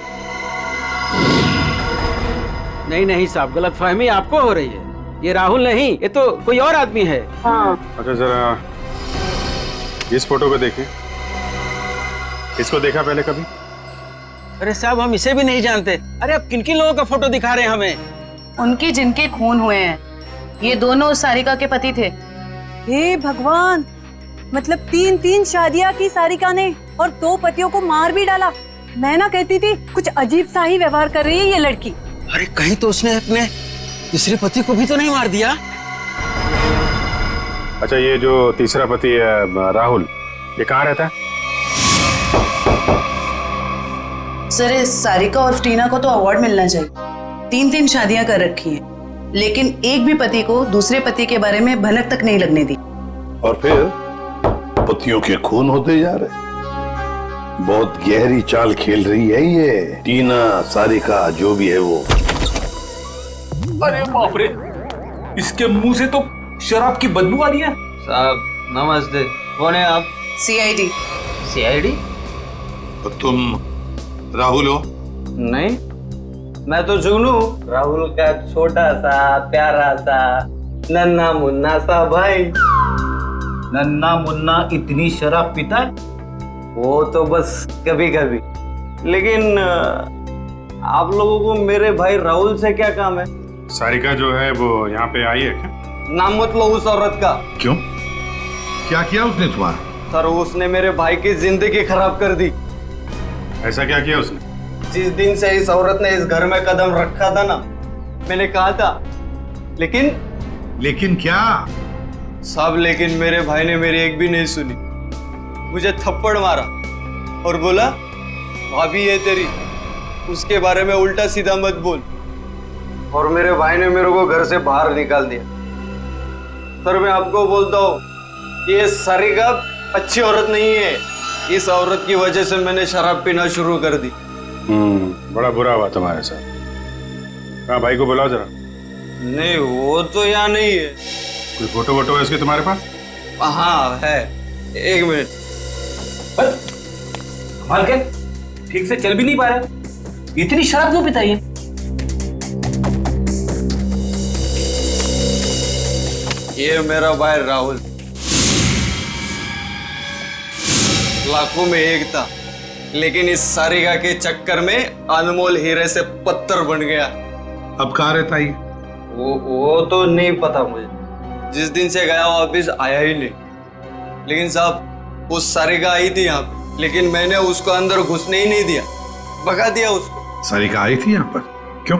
[SPEAKER 8] नहीं साहब, गलतफहमी आपको हो रही है। ये राहुल नहीं, ये तो कोई और आदमी है।
[SPEAKER 12] हाँ।
[SPEAKER 9] अच्छा जरा इस फोटो को देखें। इसको देखा पहले कभी?
[SPEAKER 8] अरे साहब, हम इसे भी नहीं जानते। अरे अब किन-किन लोगों का फोटो दिखा रहे हैं हमें?
[SPEAKER 13] उनके जिनके खून हुए हैं, ये दोनों सारिका के पति थे।
[SPEAKER 12] हे भगवान, मतलब 3 शादियां की सारिका ने और 2 पतियों को मार भी डाला। मैं ना कहती थी कुछ अजीब सा ही व्यवहार कर रही है ये लड़की।
[SPEAKER 8] अरे कहीं तो उसने अपने दूसरे पति को भी तो नहीं मार दिया?
[SPEAKER 9] अच्छा, ये जो तीसरा पति है राहुल, ये कहाँ रहता है?
[SPEAKER 13] सर इस सारिका और टीना को तो अवार्ड मिलना चाहिए। 3 शादियां कर रखी हैं, लेकिन एक भी पति को दूसरे पति के बारे में भनक तक नहीं लगने दी।
[SPEAKER 14] और फिर पतियों के खून होते जा रहे। बहुत गहरी चाल खेल रही है ये टीना, सारिका, जो भी है वो।
[SPEAKER 8] अरे बाप रे, इसके मुंह से तो शराब की बदबू आ रही है।
[SPEAKER 3] साहब नमस्ते, कौन है आप?
[SPEAKER 13] सीआईडी।
[SPEAKER 3] सीआईडी?
[SPEAKER 14] तो तुम राहुल हो?
[SPEAKER 3] नहीं, मैं तो जुगनू, राहुल का छोटा सा प्यारा सा नन्ना मुन्ना सा भाई।
[SPEAKER 8] नन्ना मुन्ना इतनी शराब पीता है?
[SPEAKER 3] वो तो बस कभी कभी। लेकिन आप लोगों को मेरे भाई राहुल से क्या काम है?
[SPEAKER 9] सारिका जो है वो यहाँ पे आई है क्या?
[SPEAKER 15] नाम मत लो उस औरत का।
[SPEAKER 14] क्यों? क्या किया उसने तुम्हारा?
[SPEAKER 15] सर उसने मेरे भाई की जिंदगी खराब कर दी।
[SPEAKER 9] ऐसा क्या किया उसने?
[SPEAKER 15] जिस दिन से इस औरत ने इस घर में कदम रखा था ना, मैंने कहा था,
[SPEAKER 14] लेकिन क्या?
[SPEAKER 15] साहब लेकिन मेरे भाई ने मेरी एक भी नहीं सुनी। मुझे थप्पड़ मारा और बोला भाभी है तेरी, उसके बारे में उल्टा सीधा मत बोल। और मेरे भाई ने मेरे को घर से बाहर निकाल दिया। सर मैं आपको बोलता हूँ, ये सारिका अच्छी औरत नहीं है। इस औरत की वजह से मैंने शराब पीना शुरू कर दी।
[SPEAKER 9] बड़ा बुरा हुआ तुम्हारे साथ। हाँ भाई को बुलाओ जरा।
[SPEAKER 15] नहीं वो तो यहाँ नहीं है।
[SPEAKER 9] कोई फोटो वोटो है इसके तुम्हारे पास?
[SPEAKER 15] हाँ है, एक मिनट।
[SPEAKER 8] कमाल के ठीक से चल भी नहीं पा रहे, इतनी शराब क्यों पिता है?
[SPEAKER 15] ये मेरा भाई राहुल, लाखों में एक था, लेकिन इस सारिका के चक्कर में अनमोल हीरे से पत्थर बन गया।
[SPEAKER 14] अब कहाँ रहता है?
[SPEAKER 15] वो तो नहीं पता मुझे। जिस दिन से गया वापिस आया ही नहीं। लेकिन साहब उस सारिका आई थी यहाँ पे, लेकिन मैंने उसको अंदर घुसने ही नहीं दिया, भगा दिया उसको।
[SPEAKER 14] सारिका आई थी यहाँ पर? क्यों?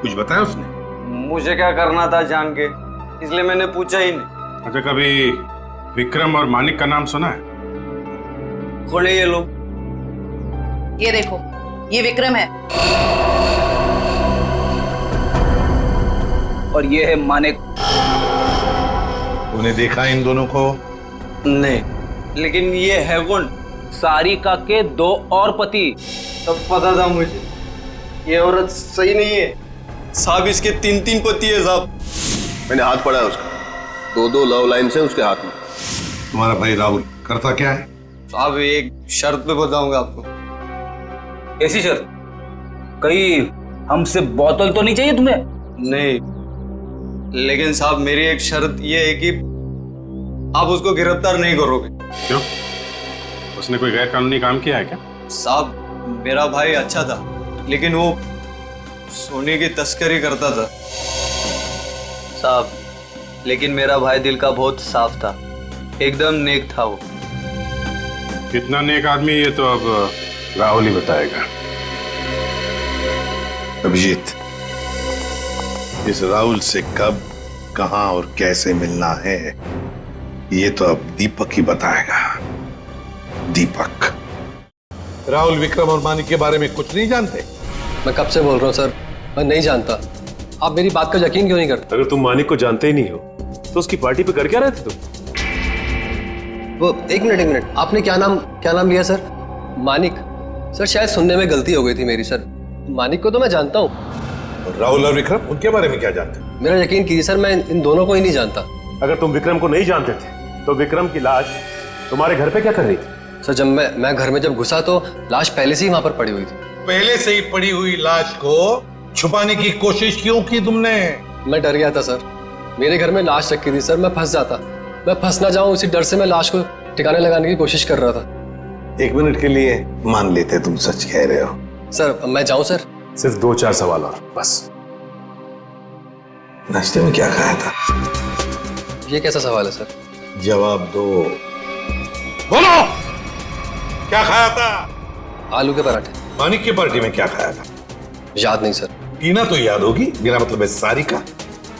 [SPEAKER 14] कुछ बताया उसने?
[SPEAKER 15] मुझे क्या करना था जान के, इसलिए मैंने पूछा ही नहीं।
[SPEAKER 9] अच्छा कभी विक्रम और मानिक का नाम सुना है?
[SPEAKER 15] खोले ये लोग।
[SPEAKER 13] ये देखो, ये विक्रम है
[SPEAKER 8] और ये है मानिक।
[SPEAKER 14] तूने देखा इन दोनों को?
[SPEAKER 15] नहीं, लेकिन ये है कौन?
[SPEAKER 8] सारिका के दो और पति।
[SPEAKER 15] तब पता था मुझे, ये औरत सही नहीं है। साहब इसके 3 पति है साहब।
[SPEAKER 5] मैंने हाथ पड़ा है उसका, 2 लव लाइन से उसके हाथ में।
[SPEAKER 14] तुम्हारा भाई राहुल करता क्या है?
[SPEAKER 15] साहब एक शर्त पे बताऊंगा आपको।
[SPEAKER 8] ऐसी शर्त? कहीं हमसे बोतल तो नहीं चाहिए तुम्हें?
[SPEAKER 15] नहीं, लेकिन साहब मेरी एक शर्त ये है कि आप उसको गिरफ्तार नहीं करोगे।
[SPEAKER 9] क्यों? उसने कोई गैर कानूनी काम किया है क्या?
[SPEAKER 15] साहब मेरा भाई अच्छा था, लेकिन वो सोने की तस्करी करता था साहब। लेकिन मेरा भाई दिल का बहुत साफ था, एकदम नेक था वो।
[SPEAKER 9] कितना नेक आदमी ये तो अब राहुल ही बताएगा।
[SPEAKER 14] अभिजीत, इस राहुल से कब, कहां और कैसे मिलना है ये तो अब दीपक ही बताएगा। दीपक। राहुल विक्रम और मानिक के बारे में कुछ नहीं जानते?
[SPEAKER 1] मैं कब से बोल रहा हूँ सर, मैं नहीं जानता। आप मेरी बात का यकीन क्यों नहीं करते?
[SPEAKER 16] अगर तुम मानिक को जानते ही नहीं हो तो उसकी पार्टी पे कर क्या रहे थे तुम?
[SPEAKER 1] वो एक मिनट, आपने क्या नाम लिया सर? मानिक? सर शायद सुनने में गलती हो गई थी मेरी सर। मानिक को तो मैं जानता हूँ।
[SPEAKER 14] राहुल और विक्रम, उनके बारे में क्या जानते?
[SPEAKER 1] मेरा यकीन कीजिए सर, मैं इन दोनों को ही नहीं जानता।
[SPEAKER 16] अगर तुम विक्रम को नहीं जानते थे तो विक्रम की लाश तुम्हारे घर पे क्या कर रही थी?
[SPEAKER 1] सर जब मैं घर में जब घुसा तो लाश पहले से ही वहां पर पड़ी हुई थी।
[SPEAKER 14] पहले से ही पड़ी हुई लाश को छुपाने की कोशिश क्यों की तुमने?
[SPEAKER 1] मैं डर गया था सर, मेरे घर में लाश रखी थी सर, मैं फंस जाता, मैं फंस ना जाऊं इसी डर से मैं लाश को ठिकाने लगाने की कोशिश कर रहा था।
[SPEAKER 14] 1 मिनट के लिए मान लेते तुम सच कह रहे हो।
[SPEAKER 1] सर मैं जाऊं सर?
[SPEAKER 16] सिर्फ 2-4 सवाल और बस।
[SPEAKER 14] नाश्ते में क्या खाया था?
[SPEAKER 1] ये कैसा सवाल है सर?
[SPEAKER 14] जवाब दो। बोलो, क्या खाया था?
[SPEAKER 1] आलू के पराठे।
[SPEAKER 14] मानिक की पार्टी में क्या खाया था?
[SPEAKER 1] याद नहीं सर।
[SPEAKER 14] टीना तो याद होगी, बिना मतलब है सारिका।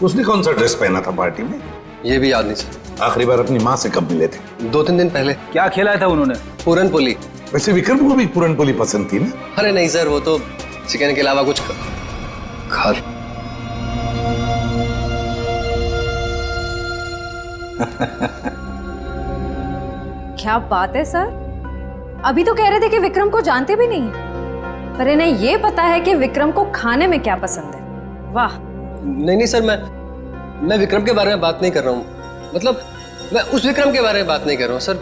[SPEAKER 14] उसने कौन सा ड्रेस पहना था पार्टी में?
[SPEAKER 1] ये भी याद नहीं सर।
[SPEAKER 14] आखिरी बार अपनी माँ से कब मिले थे?
[SPEAKER 1] 2-3 दिन पहले।
[SPEAKER 8] क्या खिलाया था उन्होंने?
[SPEAKER 1] पूरन पोली।
[SPEAKER 14] वैसे विक्रम को भी पूरन पोली पसंद थी ना?
[SPEAKER 1] अरे नहीं सर, वो तो चिकन के अलावा कुछ खा।
[SPEAKER 6] क्या बात है सर, अभी तो कह रहे थे कि विक्रम को जानते भी नहीं, पर इन्हें ये पता है कि विक्रम को खाने में क्या पसंद है। वाह।
[SPEAKER 1] नहीं सर, मैं विक्रम के बारे में बात नहीं कर रहा हूँ। मतलब मैं उस विक्रम के बारे में बात नहीं कर रहा हूँ सर,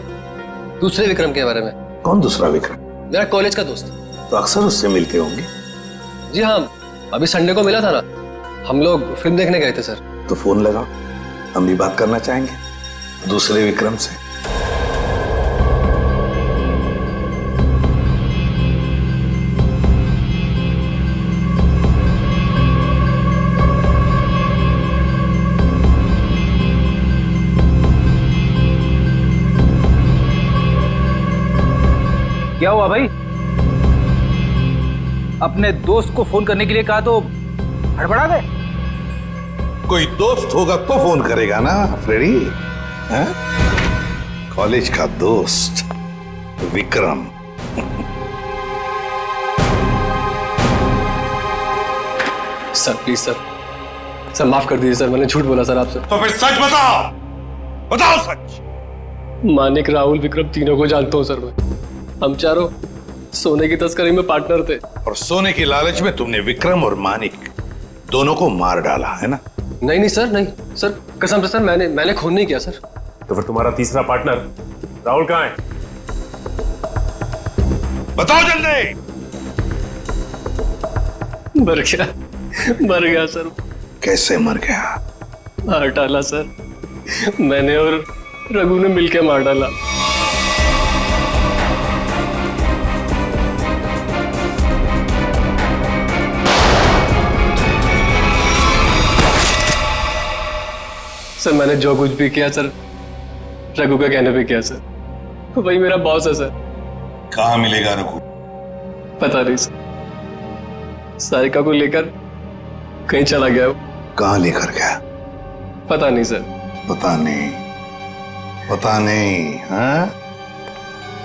[SPEAKER 1] दूसरे विक्रम के बारे में।
[SPEAKER 14] कौन दूसरा विक्रम?
[SPEAKER 1] मेरा कॉलेज का दोस्त।
[SPEAKER 14] तो अक्सर उससे मिलते होंगे?
[SPEAKER 1] जी हाँ, अभी संडे को मिला था ना, हम लोग फिल्म देखने गए थे सर।
[SPEAKER 14] तो फोन लगाओ, हम भी बात करना चाहेंगे दूसरे विक्रम से।
[SPEAKER 8] क्या हुआ भाई? अपने दोस्त को फोन करने के लिए कहा तो हड़बड़ा गए?
[SPEAKER 14] कोई दोस्त होगा तो फोन करेगा ना फ्रेडी। हैं? कॉलेज का दोस्त विक्रम।
[SPEAKER 1] सर प्लीज सर माफ कर दीजिए सर, मैंने झूठ बोला सर आपसे।
[SPEAKER 14] तो फिर सच बताओ, बताओ सच।
[SPEAKER 1] मानिक, राहुल, विक्रम तीनों को जानता हूँ सर मैं। हम चारों सोने की तस्करी में पार्टनर थे।
[SPEAKER 14] और सोने की लालच में तुमने विक्रम और मानिक दोनों को मार डाला है ना?
[SPEAKER 1] नहीं सर, नहीं सर, कसम से सर, मैंने खून नहीं किया सर।
[SPEAKER 16] तो फिर तुम्हारा तीसरा पार्टनर राहुल कहाँ है?
[SPEAKER 14] बताओ जल्दी।
[SPEAKER 1] मर गया सर।
[SPEAKER 14] कैसे मर गया?
[SPEAKER 1] मार डाला सर, मैंने और रघु ने मिलकर मार डाला। सर मैंने जो कुछ भी किया सर रघु का कहने पे किया सर, वही मेरा बॉस है सर।
[SPEAKER 14] कहाँ मिलेगा रघु?
[SPEAKER 1] पता नहीं सर, सारिका को लेकर कहीं चला गया।
[SPEAKER 14] कहाँ लेकर गया?
[SPEAKER 1] पता नहीं सर।
[SPEAKER 14] पता नहीं हाँ?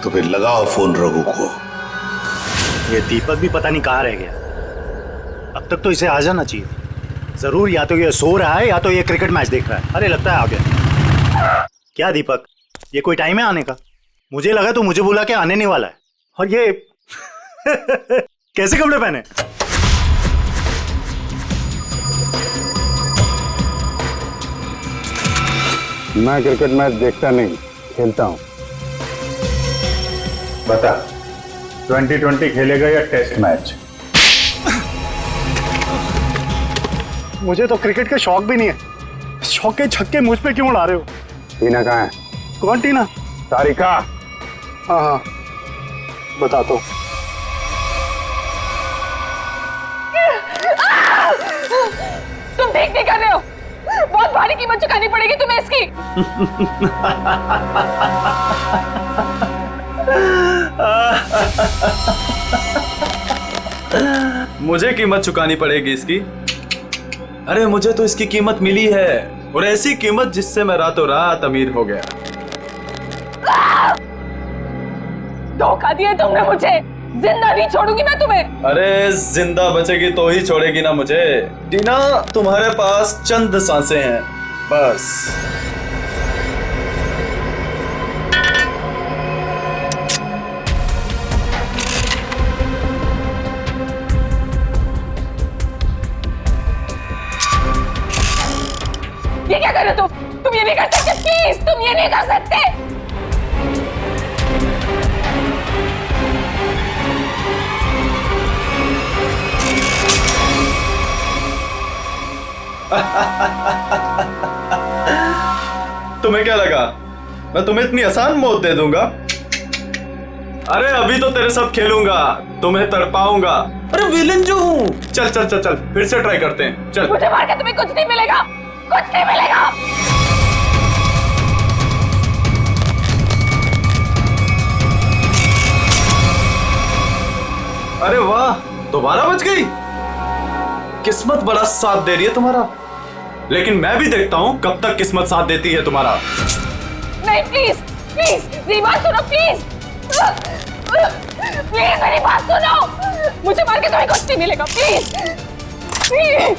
[SPEAKER 14] तो फिर लगाओ फोन रघु को।
[SPEAKER 2] ये दीपक भी पता नहीं कहाँ रह गया। अब तक तो इसे आ जाना चाहिए। जरूर या तो ये सो रहा है या तो ये क्रिकेट मैच देख रहा है। अरे लगता है आ गया। क्या दीपक, ये कोई टाइम है आने का? मुझे लगा तो मुझे बुला के आने नहीं वाला है। और ये कैसे कपड़े पहने?
[SPEAKER 11] मैं क्रिकेट मैच देखता नहीं, खेलता हूं। बता, 2020 खेलेगा या टेस्ट मैच?
[SPEAKER 2] मुझे तो क्रिकेट का शौक भी नहीं है। शौक के छक्के मुझ पे क्यों उड़ा रहे हो?
[SPEAKER 11] टीना कहाँ है?
[SPEAKER 2] कौन टीना?
[SPEAKER 11] सारिका।
[SPEAKER 2] हाँ बता तो।
[SPEAKER 4] तुम ठीक नहीं कर रहे हो, बहुत भारी कीमत चुकानी पड़ेगी तुम्हें इसकी।
[SPEAKER 15] मुझे कीमत चुकानी पड़ेगी इसकी? अरे मुझे तो इसकी कीमत मिली है, और ऐसी कीमत जिससे मैं रातों रात अमीर हो गया।
[SPEAKER 4] धोखा दिया तुमने मुझे, जिंदा नहीं छोड़ूंगी मैं तुम्हें।
[SPEAKER 15] अरे जिंदा बचेगी तो ही छोड़ेगी ना मुझे। टीना, तुम्हारे पास चंद सांसें हैं बस।
[SPEAKER 4] ये क्या कर रहे हो तुम ये नहीं कर सकते, प्लीज तुम ये नहीं कर सकते।
[SPEAKER 15] तुम्हें क्या लगा मैं तुम्हें इतनी आसान मौत दे दूंगा? अरे अभी तो तेरे साथ खेलूंगा, तुम्हें तड़पाऊंगा। अरे विलन जो हूँ। चल चल चल चल, फिर से ट्राई करते हैं। चल।
[SPEAKER 4] मुझे मार के तुम्हें कुछ नहीं मिलेगा, कुछ नहीं मिलेगा।
[SPEAKER 15] अरे वाह, दोबारा बच गई। किस्मत बड़ा साथ दे रही है तुम्हारा, लेकिन मैं भी देखता हूं कब तक किस्मत साथ देती है तुम्हारा।
[SPEAKER 4] नहीं प्लीज प्लीज मेरी बात सुनो, प्लीज प्लीज मेरी बात सुनो। मुझे मार के तुम्हें कुछ नहीं मिलेगा, प्लीज प्लीज।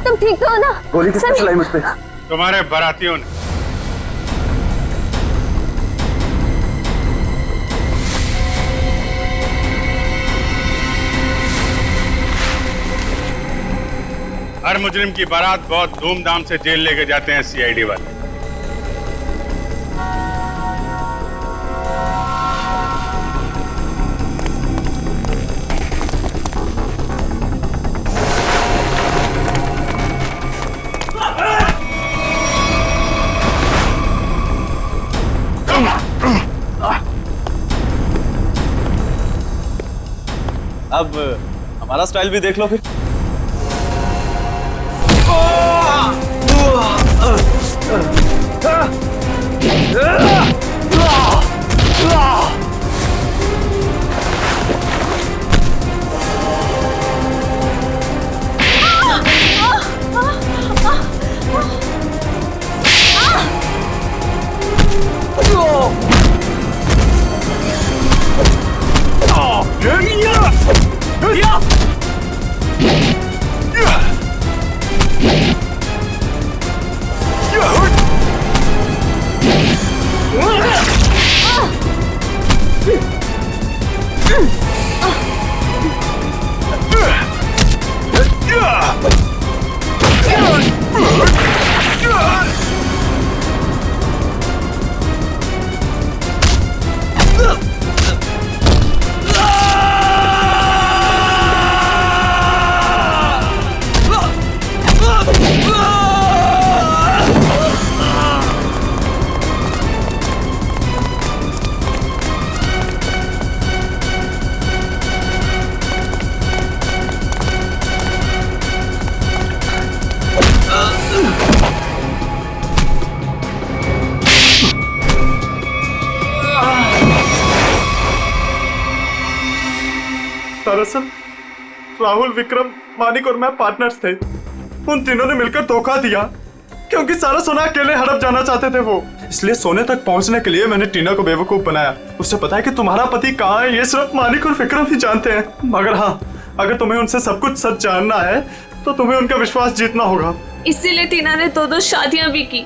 [SPEAKER 4] तुम ठीक तो हो ना?
[SPEAKER 2] गोली किसने चलाई मुझ पे?
[SPEAKER 14] तुम्हारे बारातियों ने। हर मुजरिम की बारात बहुत धूमधाम से जेल लेके जाते हैं सीआईडी वाले।
[SPEAKER 15] अब हमारा स्टाइल भी देख लो फिर।
[SPEAKER 2] दरअसल राहुल, विक्रम, मानिक और मैं पार्टनर्स थे। उन तीनों ने मिलकर धोखा दिया क्योंकि सारा सोना अकेले हड़प जाना चाहते थे वो। इसलिए सोने तक पहुंचने के लिए मैंने टीना को बेवकूफ बनाया। उससे पता है कि तुम्हारा पति कहाँ है, ये सिर्फ मानिक और विक्रम ही जानते हैं। मगर हाँ, अगर तुम्हें उनसे सब कुछ सच जानना है तो तुम्हें उनका विश्वास जीतना होगा।
[SPEAKER 17] इसीलिए टीना ने दो शादियां भी की,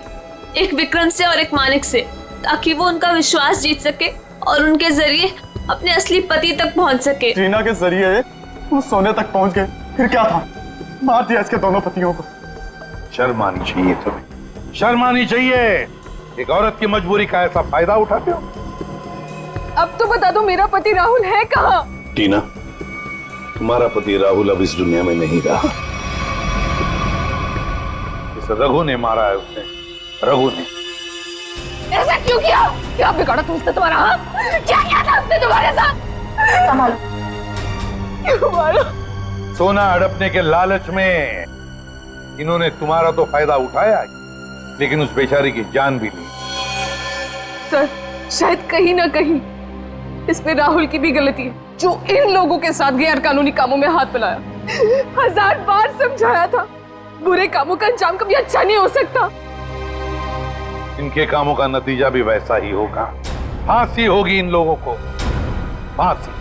[SPEAKER 17] एक विक्रम से और एक मानिक से, ताकि वो उनका विश्वास जीत सके और उनके जरिए अपने असली पति तक पहुंच सके।
[SPEAKER 2] टीना के जरिए वो सोने तक पहुंच गए, फिर क्या था, मार दिया इसके दोनों पतियों को।
[SPEAKER 14] शर्म आनी चाहिए तुम्हें, शर्म आनी चाहिए। एक औरत की मजबूरी का ऐसा फायदा उठाते हो।
[SPEAKER 4] अब तो बता दो, मेरा पति राहुल है कहाँ?
[SPEAKER 14] टीना, तुम्हारा पति राहुल अब इस दुनिया में नहीं रहा। इस रघु ने मारा है उसने, रघु ने।
[SPEAKER 10] ऐसा क्यों किया? क्या बिगाड़ा तुम उसने तुम्हारा? क्या किया था उसने तुम्हारे साथ? संभालो,
[SPEAKER 4] संभालो।
[SPEAKER 14] सोना हड़पने के लालच में इन्होंने तुम्हारा तो फायदा उठाया, लेकिन उस बेचारी की जान भी ली।
[SPEAKER 4] सर, शायद कहीं ना कहीं इसमें राहुल की भी गलती है, जो इन लोगों के साथ गैर कानूनी कामों में हाथ मिलाया। 1000 बार समझाया था, बुरे कामों का अंजाम कभी अच्छा नहीं हो सकता।
[SPEAKER 14] इनके कामों का नतीजा भी वैसा ही होगा। फांसी होगी इन लोगों को, फांसी।